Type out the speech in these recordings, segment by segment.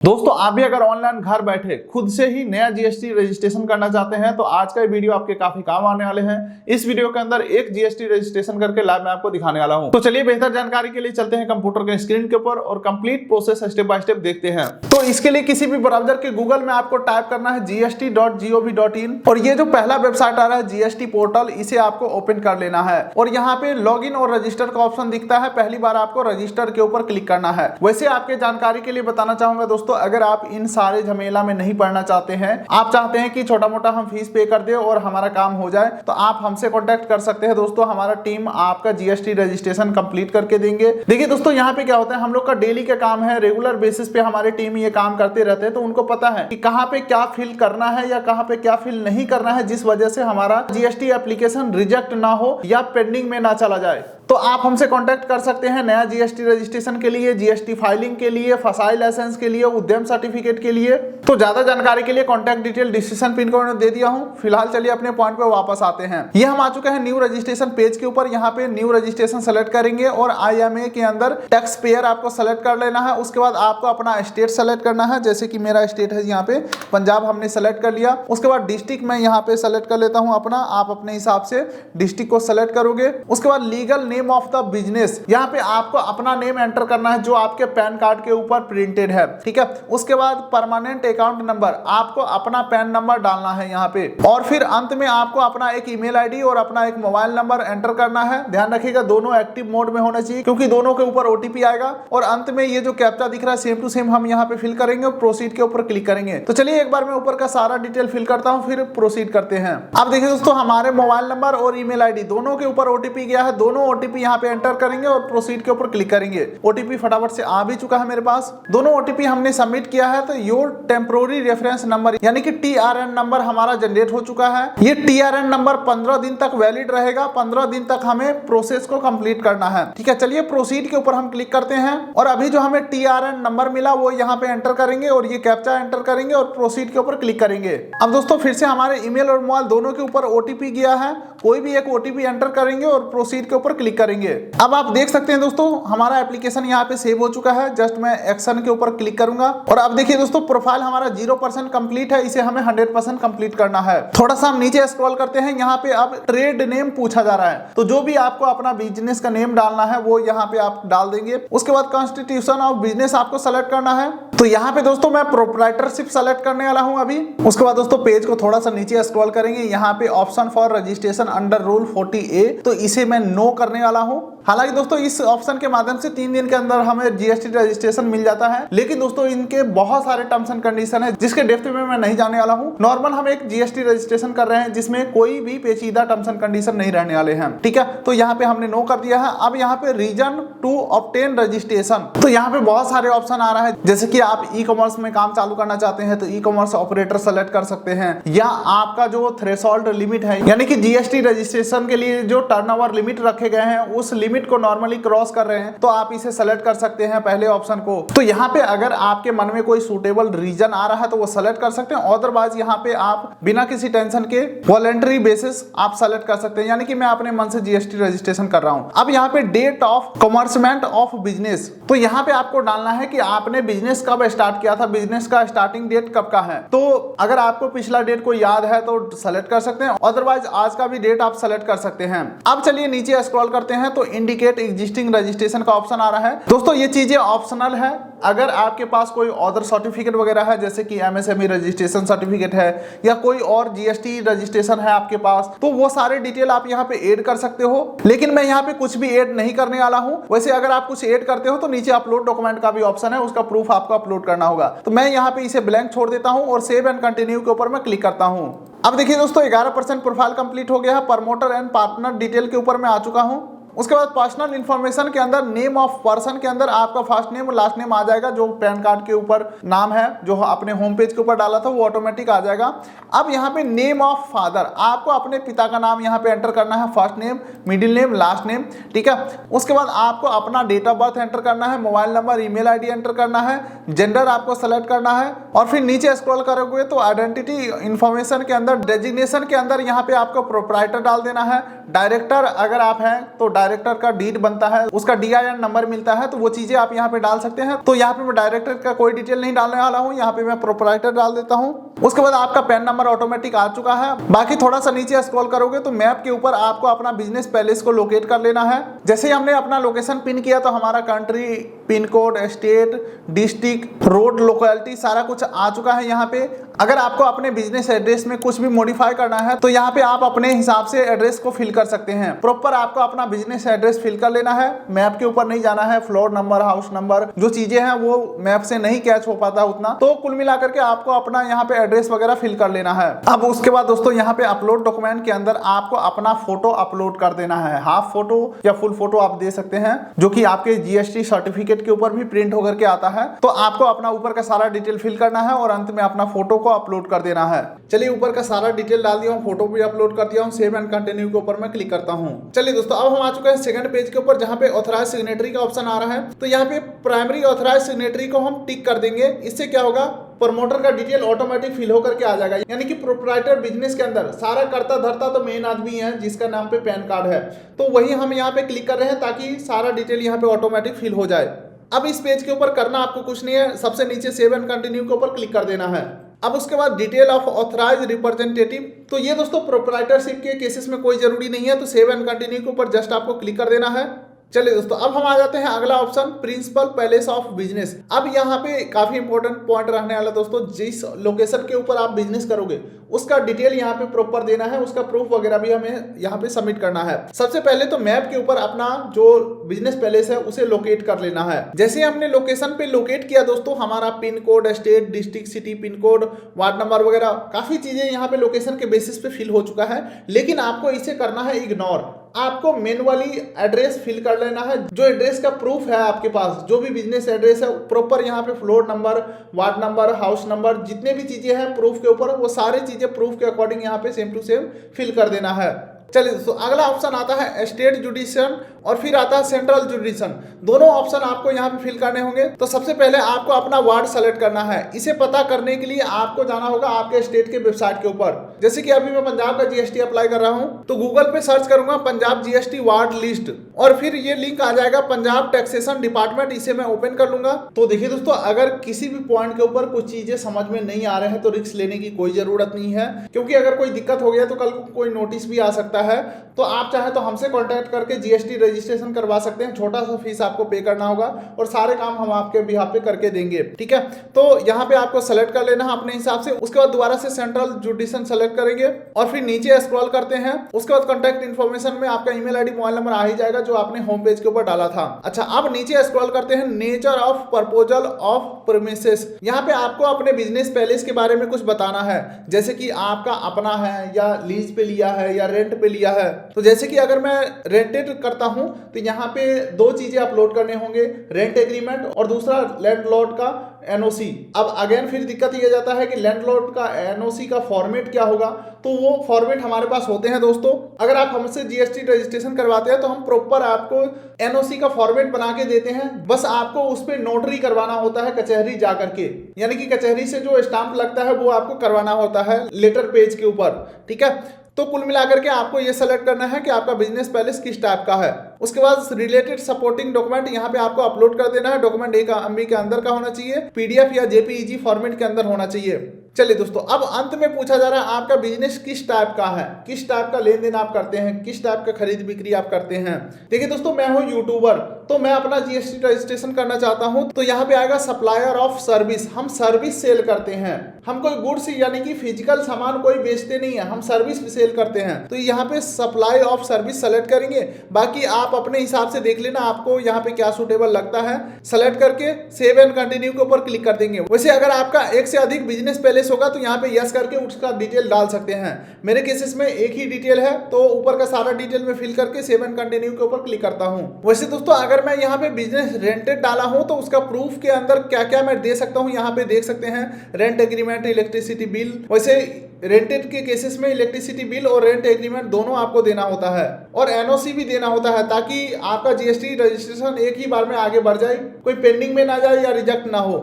दोस्तों आप भी अगर ऑनलाइन घर बैठे खुद से ही नया जीएसटी रजिस्ट्रेशन करना चाहते हैं तो आज का ये वीडियो आपके काफी काम आने वाले हैं। इस वीडियो के अंदर एक जीएसटी रजिस्ट्रेशन करके लाइव मैं आपको दिखाने वाला हूं। तो चलिए बेहतर जानकारी के लिए चलते हैं कंप्यूटर के स्क्रीन के ऊपर और complete process step by step देखते हैं। तो इसके लिए किसी भी ब्राउजर के गूगल में आपको टाइप करना है gst.gov.in और ये जो पहला वेबसाइट आ रहा है जीएसटी पोर्टल, इसे आपको ओपन कर लेना है और यहाँ पे लॉग इन और रजिस्टर का ऑप्शन दिखता है। पहली बार आपको रजिस्टर के ऊपर क्लिक करना है। वैसे आपके जानकारी के लिए बताना चाहूंगा दोस्तों, अगर आप इन सारे झमेला में नहीं पढ़ना चाहते हैं, आप चाहते हैं कि छोटा मोटा हम फीस पे कर दे और हमारा काम हो जाए, तो आप हमसे कांटेक्ट कर सकते हैं दोस्तों। हमारा टीम आपका जीएसटी रजिस्ट्रेशन कंप्लीट करके देंगे। देखिए दोस्तों, यहाँ पे क्या होता है, हम लोग का डेली का काम है, रेगुलर बेसिस पे हमारी टीम ये काम करते रहते हैं, तो उनको पता है कि कहाँ पे क्या फिल करना है या कहाँ पे क्या फिल नहीं करना है, जिस वजह से हमारा जीएसटी एप्लीकेशन रिजेक्ट ना हो या पेंडिंग में ना चला जाए। तो आप हमसे कांटेक्ट कर सकते हैं नया जीएसटी रजिस्ट्रेशन के लिए, जीएसटी फाइलिंग के लिए, फसाई लाइसेंस के लिए, उद्यम सर्टिफिकेट के लिए। तो ज्यादा जानकारी के लिए contact detail description pin code में दे दिया हूं। फिलहाल चलिए अपने पॉइंट पे वापस आते हैं। ये हम आ चुके हैं न्यू रजिस्ट्रेशन पेज के ऊपर। यहाँ पे न्यू रजिस्ट्रेशन सेलेक्ट करेंगे और IMA के अंदर टैक्स पेयर आपको सेलेक्ट कर लेना है। उसके बाद आपको अपना स्टेट सेलेक्ट करना है, जैसे कि मेरा स्टेट है यहाँ पे पंजाब, हमने सेलेक्ट कर लिया। उसके बाद डिस्ट्रिक्ट में यहाँ पे सेलेक्ट कर लेता हूँ अपना, आप अपने हिसाब से डिस्ट्रिक्ट को सेलेक्ट करोगे। उसके बाद legal name of the business, यहाँ पे आपको अपना नेम एंटर करना है जो आपके पैन कार्ड के ऊपर प्रिंटेड है, ठीक है। उसके बाद परमानेंट अकाउंट नंबर, आपको अपना पैन नंबर डालना है यहाँ पे, और फिर अंत में आपको अपना एक ईमेल आईडी और अपना एक मोबाइल नंबर एंटर करना है। ध्यान रखिएगा दोनों एक्टिव मोड में होना चाहिए, क्योंकि दोनों के ऊपर ओटीपी आएगा। और अंत में ये जो कैप्चा दिख रहा है सेम टू सेम हम यहाँ पे फिल करेंगे और प्रोसीड के ऊपर क्लिक करेंगे। तो चलिए एक बार मैं ऊपर का सारा डिटेल फिल करता हूँ, फिर प्रोसीड करते हैं। अब देखिए दोस्तों, हमारे मोबाइल नंबर और ईमेल आईडी दोनों के ऊपर ओटीपी गया है। दोनों ओटीपी यहाँ पे एंटर करेंगे और प्रोसीड के ऊपर क्लिक करेंगे। ओटीपी फटाफट से आ भी चुका है मेरे पास। दोनों ओटीपी हमने सबमिट किया है। तो योर टेम्पोररी रेफरेंस नंबर यानी कि TRN नंबर हमारा जनरेट हो चुका है। ये TRN नंबर 15 दिन तक वैलिड रहेगा। 15 दिन तक हमें प्रोसेस को कंप्लीट करना है, ठीक है। चलिए प्रोसीड के ऊपर हम क्लिक करते हैं और अभी जो हमें TRN नंबर मिला वो यहाँ पे एंटर करेंगे और ये कैप्चा एंटर करेंगे और प्रोसीड के ऊपर क्लिक करेंगे। अब दोस्तों फिर से हमारे ईमेल और मोबाइल दोनों के ऊपर ओटीपी गया है। कोई भी एक ओटीपी एंटर करेंगे और प्रोसीड के ऊपर क्लिक करेंगे। अब आप देख सकते हैं दोस्तों, हमारा एप्लीकेशन यहाँ पे सेव हो चुका है। जस्ट मैं एक्शन के ऊपर क्लिक करूंगा और अब देखिए दोस्तों, प्रोफाइल हमारा 0% कंप्लीट है। इसे हमें 100% कंप्लीट करना है। थोड़ा सा हम नीचे स्क्रॉल करते हैं। यहाँ पे अब ट्रेड नेम पूछा जा रहा है, तो जो भी आपको अपना बिजनेस का नेम डालना है वो यहाँ पे आप डाल देंगे। उसके बाद कॉन्स्टिट्यूशन ऑफ बिजनेस आपको सेलेक्ट करना है। तो यहाँ पे दोस्तों मैं प्रोप्राइटरशिप सेलेक्ट करने वाला हूँ अभी। उसके बाद दोस्तों पेज को थोड़ा सा नीचे स्क्रॉल करेंगे। यहाँ पे option for registration under rule 40A, तो इसे मैं नो करने वाला हूँ। हालांकि दोस्तों इस ऑप्शन के माध्यम से 3 दिन के अंदर हमें जीएसटी रजिस्ट्रेशन मिल जाता है, लेकिन दोस्तों इनके बहुत सारे टर्म्स एंड कंडीशन है जिसके डेप्थ में मैं नहीं जाने वाला हूं। नॉर्मल हम एक जीएसटी रजिस्ट्रेशन कर रहे हैं जिसमें कोई भी पेचीदा टर्म्स एंड कंडीशन नहीं रहने वाले हैं, ठीक है। तो यहाँ पे हमने नो कर दिया है। अब यहाँ पे रीजन टू ऑब्टेन रजिस्ट्रेशन, तो यहाँ पे बहुत सारे ऑप्शन आ रहा है। जैसे कि आप ई कॉमर्स में काम चालू करना चाहते हैं तो ई कॉमर्स ऑपरेटर सेलेक्ट कर सकते हैं, या आपका जो थ्रेशोल्ड लिमिट है यानी कि जीएसटी रजिस्ट्रेशन के लिए जो टर्नओवर लिमिट रखे गए हैं उस लिमिट को नॉर्मली क्रॉस कर रहे हैं तो आप इसे सेलेक्ट कर सकते हैं पहले ऑप्शन को। तो यहाँ पे अगर आपके मन में कोई सूटेबल रीजन आ रहा है तो वो सेलेक्ट कर सकते हैं। अदरवाइज यहाँ पे आप बिना किसी टेंशन के वॉलंटरी बेसिस आप सेलेक्ट कर सकते हैं, यानी कि मैं अपने मन से जीएसटी रजिस्ट्रेशन कर रहा हूँ। अब यहाँ पे डेट ऑफ कमर्समेंट ऑफ बिजनेस, तो यहाँ पे आपको डालना है कि आपने बिजनेस कब स्टार्ट किया था, बिजनेस का स्टार्टिंग डेट कब का है। तो अगर आपको पिछला डेट को याद है तो सेलेक्ट कर सकते हैं, अदरवाइज आज का भी डेट आप सेलेक्ट कर सकते हैं। अब चलिए नीचे स्क्रॉल करते हैं तो इंडिकेट एग्जिस्टिंग रजिस्ट्रेशन का ऑप्शन आ रहा है। दोस्तों ये चीजें ऑप्शनल है। अगर आपके पास कोई अदर सर्टिफिकेट वगैरह है, जैसे कि MSME रजिस्ट्रेशन सर्टिफिकेट है या कोई और जीएसटी रजिस्ट्रेशन है आपके पास, तो वो सारे डिटेल आप यहाँ पे ऐड कर सकते हो। लेकिन मैं यहाँ पे कुछ भी ऐड नहीं करने वाला हूँ। वैसे अगर आप कुछ ऐड करते हो तो नीचे अपलोड डॉक्यूमेंट का भी ऑप्शन है, उसका प्रूफ आपको अपलोड करना होगा। तो मैं यहाँ पे इसे ब्लैंक छोड़ देता हूँ और सेव एंड कंटिन्यू के ऊपर मैं क्लिक करता हूँ। अब देखिए दोस्तों 11% प्रोफाइल कंप्लीट हो गया है। प्रमोटर एंड पार्टनर डिटेल के ऊपर मैं आ चुका हूँ। उसके बाद पर्सनल इंफॉर्मेशन के अंदर नेम ऑफ पर्सन के अंदर आपका फर्स्ट नेम और लास्ट नेम आ जाएगा। जो पैन कार्ड के ऊपर नाम है जो अपने होम पेज के ऊपर डाला था वो ऑटोमेटिक आ जाएगा। अब यहाँ पे नेम ऑफ फादर, आपको अपने पिता का नाम यहाँ पे एंटर करना है, first name, middle name, last name, ठीक है। उसके बाद आपको अपना डेट ऑफ बर्थ एंटर करना है, mobile number, email ID enter करना है, जेंडर आपको सेलेक्ट करना है और फिर नीचे स्क्रॉल करोगे तो आइडेंटिटी इंफॉर्मेशन के अंदर डेजिग्नेशन के अंदर यहाँ पे आपको प्रोप्राइटर डाल देना है। डायरेक्टर अगर आप हैं तो डायरेक्टर का डीड बनता है, उसका DIN नंबर मिलता है, तो वो चीजें आप यहाँ पे डाल सकते हैं। तो यहाँ पे मैं डायरेक्टर का कोई डिटेल नहीं डालने वाला हूँ, यहाँ पे मैं प्रोप्राइटर डाल देता हूँ। उसके बाद आपका पैन नंबर ऑटोमेटिक आ चुका है। बाकी थोड़ा सा नीचे स्क्रॉल करोगे तो मैप के ऊपर आपको अपना बिजनेस पैलेस को लोकेट कर लेना है। जैसे ही हमने अपना लोकेशन पिन किया तो हमारा country, pin code, state, district, road, locality सारा कुछ आ चुका है यहाँ पे। अगर आपको अपने बिजनेस एड्रेस में कुछ भी मॉडिफाई करना है तो यहाँ पे आप अपने हिसाब से एड्रेस को फिल कर सकते हैं। प्रॉपर आपको अपना बिजनेस एड्रेस फिल कर लेना है, मैप के ऊपर नहीं जाना है। फ्लोर नंबर, हाउस नंबर जो चीजें हैं वो मैप से नहीं कैच हो पाता उतना, तो कुल मिलाकर के आपको अपना यहाँ पे एड्रेस वगैरह फिल कर लेना है। अब उसके बाद दोस्तों यहाँ पे अपलोड डॉक्यूमेंट के अंदर आपको अपना फोटो अपलोड कर देना है। हाफ फोटो या फुल फोटो आप दे सकते हैं, जो कि आपके GST सर्टिफिकेट के ऊपर भी प्रिंट होकर के आता है। तो आपको अपना ऊपर का सारा डिटेल फिल करना है और अंत में अपना फोटो को अपलोड कर देना है। चलिए ऊपर का सारा डिटेल डाल दिया हूँ, फोटो भी अपलोड कर दिया हूँ। सेव एंड कंटिन्यू के ऊपर मैं क्लिक करता हूँ। चलिए दोस्तों अब हम आ चुके हैं सेकंड पेज के ऊपर, जहाँ पे ऑथराइज सिग्नेटरी का ऑप्शन आ रहा है। तो यहाँ पे प्राइमरी ऑथराइज सिग्नेटरी को हम टिक कर देंगे। इससे क्या होगा, प्रमोटर का डिटेल ऑटोमेटिक फिल होकर के आ जाएगा। यानी कि प्रोप्राइटर बिजनेस के अंदर सारा करता धरता तो मेन आदमी है जिसका नाम पे पैन कार्ड है, तो वही हम यहाँ पे क्लिक कर रहे हैं ताकि सारा डिटेल यहाँ पे ऑटोमेटिक फिल हो जाए। अब इस पेज के ऊपर करना आपको कुछ नहीं है, सबसे नीचे सेव एंड कंटिन्यू के ऊपर क्लिक कर देना है। अब उसके बाद डिटेल ऑफ ऑथराइज रिप्रेजेंटेटिव, तो ये दोस्तों प्रोप्राइटरशिप के केसेस में कोई जरूरी नहीं है, तो सेव एंड कंटिन्यू के ऊपर जस्ट आपको क्लिक कर देना है। चलिए दोस्तों अब हम आ जाते हैं अगला option, principal place of business. अब यहाँ पे काफी इंपॉर्टेंट पॉइंट रहने वाला दोस्तों, जिस लोकेशन के ऊपर आप बिजनेस करोगे उसका डिटेल यहाँ पे प्रॉपर देना है, उसका प्रूफ वगैरह भी हमें यहाँ पे सबमिट करना है। सबसे पहले तो मैप के ऊपर अपना जो बिजनेस पैलेस है उसे लोकेट कर लेना है। जैसे हमने लोकेशन पे लोकेट किया दोस्तों, हमारा pin code, state, district, city, pin code, ward number वगैरह काफी चीजें यहाँ पे लोकेशन के बेसिस पे फिल हो चुका है। लेकिन आपको इसे करना है इग्नोर। आपको मैनुअली एड्रेस फिल कर लेना है, जो एड्रेस का प्रूफ है आपके पास, जो भी बिजनेस एड्रेस है प्रॉपर यहाँ पे floor number, ward number, house number, जितने भी चीजें हैं प्रूफ के ऊपर, वो सारी चीजें प्रूफ के अकॉर्डिंग यहाँ पे सेम टू सेम फिल कर देना है। चलिए दोस्तों अगला ऑप्शन आता है स्टेट जुडिशन और फिर आता है सेंट्रल जुडिशन। दोनों ऑप्शन आपको यहाँ पे फिल करने होंगे। तो सबसे पहले आपको अपना वार्ड सेलेक्ट करना है। इसे पता करने के लिए आपको जाना होगा आपके स्टेट के वेबसाइट के ऊपर। जैसे कि अभी मैं पंजाब का GST अप्लाई कर रहा हूँ, तो गूगल पे सर्च करूंगा पंजाब GST वार्ड लिस्ट और फिर ये लिंक आ जाएगा पंजाब टैक्सेशन डिपार्टमेंट। इसे मैं ओपन कर लूंगा। तो देखिए दोस्तों, अगर किसी भी पॉइंट के ऊपर कुछ चीजें समझ में नहीं आ रहे हैं तो रिस्क लेने की कोई जरूरत नहीं है, क्योंकि अगर कोई दिक्कत हो गया तो कल को कोई नोटिस भी आ सकता है। तो आप चाहे तो हमसे कॉन्टैक्ट करके GST रजिस्ट्रेशन करवा सकते हैं। छोटा सा फीस आपको पे करना होगा और सारे काम हम आपके बिहाफ पे करके देंगे, ठीक है। तो यहाँ पे आपको सेलेक्ट कर लेना है अपने हिसाब से। उसके बाद दोबारा से सेंट्रल जुडिशन सेलेक्ट करेंगे और फिर नीचे स्क्रॉल करते हैं। उसके बाद कॉन्टैक्ट इन्फॉर्मेशन में आपका ईमेल आईडी, मोबाइल नंबर आ ही जाएगा जो आपने होम पेज के ऊपर डाला था। अच्छा, अब नीचे स्क्रॉल करते हैं, nature of proposal of premises. यहाँ पे आपको अपने बिजनेस पैलेस के बारे में कुछ बताना है, जैसे कि आपका अपना है या लीज पे लिया है या रेंट पे लिया है। तो जैसे कि अगर मैं रेंटेड करता हूं तो यहाँ पे दो चीजें अपलोड करने होंगे, रेंट एग्रीमेंट और दूसरा लैंडलॉर्ड का NOC। अब अगेन फिर दिक्कत ये जाता है कि लैंडलॉर्ड का NOC का फॉर्मेट क्या होगा, तो वो फॉर्मेट हमारे पास होते हैं दोस्तों। अगर आप हमसे GST रजिस्ट्रेशन करवाते हैं तो हम प्रॉपर आपको NOC का फॉर्मेट बना के देते हैं। बस आपको उस पर नोटरी करवाना होता है कचहरी जा करके, यानी कि कचहरी से जो स्टाम्प लगता है वो आपको करवाना होता है लेटर पेज के ऊपर, ठीक है। तो कुल मिलाकर के आपको ये सेलेक्ट करना है कि आपका बिजनेस पैलेस किस टाइप का है। उसके बाद रिलेटेड सपोर्टिंग डॉक्यूमेंट यहाँ पे आपको अपलोड कर देना है। डॉक्यूमेंट 1 MB के अंदर का होना चाहिए, PDF या JPEG फॉर्मेट के अंदर होना चाहिए। चलिए दोस्तों, अब अंत में पूछा जा रहा है आपका बिजनेस किस टाइप का है, किस टाइप का लेन देन आप करते हैं, किस टाइप का खरीद बिक्री आप करते हैं। देखिए दोस्तों, मैं हूं यूट्यूबर, तो मैं अपना GST रजिस्ट्रेशन करना चाहता हूं, तो यहाँ पे आएगा सप्लायर ऑफ सर्विस। हम सर्विस सेल करते हैं, हम कोई गुड्स यानी कि फिजिकल सामान कोई बेचते नहीं है, हम सर्विस सेल करते हैं। तो यहाँ पे सप्लाई ऑफ सर्विस सेलेक्ट करेंगे। बाकी आप अपने हिसाब से देख लेना आपको यहाँ पे क्या सूटेबल लगता है। सेलेक्ट करके सेव एंड कंटिन्यू के ऊपर क्लिक कर देंगे। वैसे अगर आपका एक से अधिक बिजनेस पैलेस होगा तो यहाँ पे यस करके उसका डिटेल डाल सकते हैं। मेरे केसेस में एक ही डिटेल है, तो ऊपर का सारा डिटेल में फिल करके सेव एंड कंटिन्यू के ऊपर क्लिक करता हूँ। वैसे दोस्तों, अगर मैं यहाँ पे बिजनेस रेंटेड डाला हूँ तो उसका प्रूफ के अंदर क्या क्या मैं दे सकता हूँ यहाँ पे देख सकते हैं। Rent agreement, electricity bill. वैसे रेंटेड के केसेस में इलेक्ट्रिसिटी बिल और रेंट एग्रीमेंट दोनों आपको देना होता है और NOC भी देना होता है, ताकि आपका GST रजिस्ट्रेशन एक ही बार में आगे बढ़ जाए, कोई पेंडिंग में ना जाए या रिजेक्ट ना हो।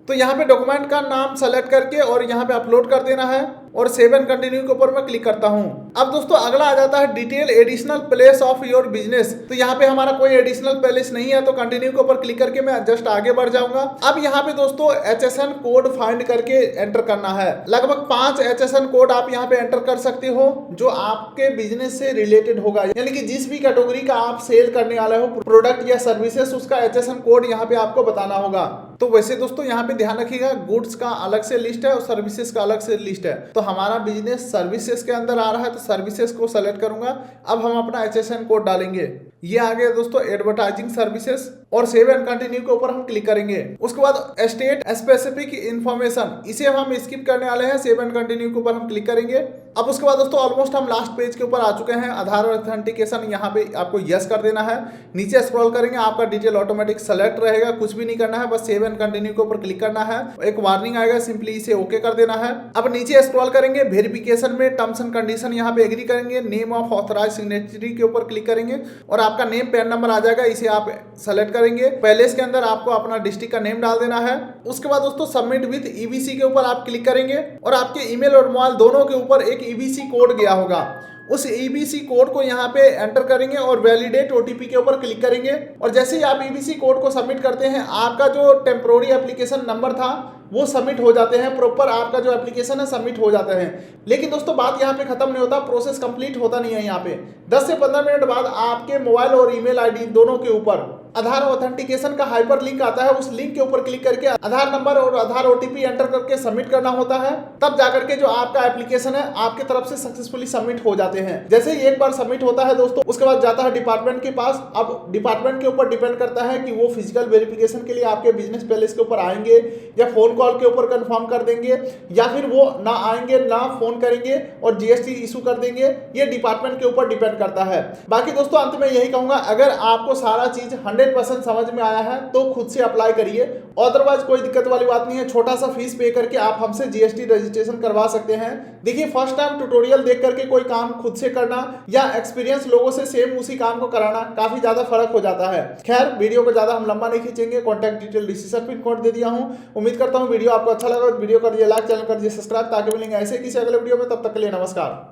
तो यहाँ पे डॉक्यूमेंट का नाम सेलेक्ट करके और यहाँ पे अपलोड कर देना है। और सेव एंड कंटिन्यू के ऊपर मैं क्लिक करता हूँ। अब दोस्तों अगला आ जाता है detail additional place of your business. तो यहाँ पे हमारा कोई एडिशनल प्लेस नहीं है, तो कंटिन्यू के ऊपर क्लिक करके मैं जस्ट आगे बढ़ जाऊंगा। अब यहाँ पे दोस्तों HSN कोड फाइंड करके एंटर करना है। लगभग 5 HSN कोड आप यहाँ पे एंटर कर सकते हो जो आपके बिजनेस से रिलेटेड होगा, यानी कि जिस भी कैटेगरी का आप सेल करने वाले हो प्रोडक्ट या सर्विसेज, उसका HSN कोड यहाँ पे आपको बताना होगा। तो वैसे दोस्तों यहाँ पे ध्यान रखिएगा, गुड्स का अलग से लिस्ट है और सर्विसेज का अलग से लिस्ट है। तो हमारा बिजनेस सर्विसेज के अंदर आ रहा है, तो सर्विसेज को सेलेक्ट करूंगा। अब हम अपना HSN कोड डालेंगे। ये आ गया दोस्तों एडवर्टाइजिंग सर्विसेज और सेव एंड कंटिन्यू के ऊपर हम क्लिक करेंगे। उसके बाद स्टेट स्पेसिफिक इंफॉर्मेशन, इसे हम स्किप करने वाले हैं। सेव एंड कंटिन्यू के ऊपर हम क्लिक करेंगे। अब उसके बाद दोस्तों ऑलमोस्ट हम लास्ट पेज के ऊपर आ चुके हैं। आधार ऑथेंटिकेशन यहाँ पे आपको यस कर देना है। नीचे स्क्रॉल करेंगे, आपका डिटेल ऑटोमेटिक सेलेक्ट रहेगा, कुछ भी नहीं करना है, बस सेव एंड कंटिन्यू के ऊपर क्लिक करना है। एक वार्निंग आएगा, सिंपली इसे ओके कर देना है। अब नीचे स्क्रॉल करेंगे, वेरिफिकेशन में टर्म्स एंड कंडीशन यहाँ पे एग्री करेंगे। नेम ऑफ ऑथराइज सिग्नेचरी के ऊपर क्लिक करेंगे और आपका नेम पैन नंबर आ जाएगा, इसे आप सेलेक्ट करेंगे। पहले इसके अंदर आपको अपना डिस्ट्रिक्ट का नेम डाल देना है। उसके बाद दोस्तों सबमिट विद EBC के ऊपर आप क्लिक करेंगे और आपके ईमेल और मोबाइल दोनों के ऊपर एक EBC कोड गया होगा। उस EBC कोड को यहाँ पे एंटर करेंगे और वैलिडेट OTP के ऊपर क्लिक करेंगे। और जैसे ही आप EBC कोड को सबमिट करते हैं, आपका जो टेम्पोररी एप्लीकेशन नंबर था वो सबमिट हो जाते हैं, प्रॉपर आपका जो एप्लीकेशन है सबमिट हो जाते हैं। लेकिन दोस्तों बात यहाँ पे खत्म नहीं होता, प्रोसेस कंप्लीट होता नहीं है। यहाँ पे 10 से 15 मिनट बाद आपके मोबाइल और ईमेल आईडी दोनों के ऊपर आधार ऑथेंटिकेशन का हाइपर लिंक आता है। उस लिंक के ऊपर क्लिक करके आधार नंबर और आधार OTP एंटर करके सबमिट करना होता है, तब जाकर के जो आपका एप्लीकेशन है आपके तरफ से सक्सेसफुली सबमिट हो जाते हैं। जैसे ही एक बार सबमिट होता है दोस्तों, उसके बाद जाता है डिपार्टमेंट के पास। अब डिपार्टमेंट के ऊपर डिपेंड करता है कि वो फिजिकल वेरिफिकेशन के लिए आपके बिजनेस पैलेस के ऊपर आएंगे या फोन कॉल के ऊपर कंफर्म कर देंगे, या फिर वो ना आएंगे ना फोन करेंगे और GST इशू कर देंगे। ये डिपार्टमेंट के ऊपर डिपेंड करता है। बाकी दोस्तों अंत में यही कहूंगा, अगर आपको सारा चीज 100% समझ में आया है तो खुद से अप्लाई करिए, अदरवाइज कोई दिक्कत वाली बात नहीं है। छोटा सा फीस पे करके आप हमसे GST रजिस्ट्रेशन करवा सकते हैं। देखिए फर्स्ट टाइम ट्यूटोरियल देख करके कोई काम खुद से करना या एक्सपीरियंस लोगों से सेम उसी काम को कराना, काफी ज्यादा फर्क हो जाता है। खैर वीडियो को ज्यादा हम लंबा नहीं खींचेंगे, contact detail description pin code दे दिया हूं। उम्मीद करता हूं वीडियो आपको अच्छा लगा। वीडियो कर दिए लाइक, चैनल कर दिए सब्सक्राइब, ताकि मिलेंगे ऐसे किसी अगले वीडियो में। तब तक के लिए नमस्कार।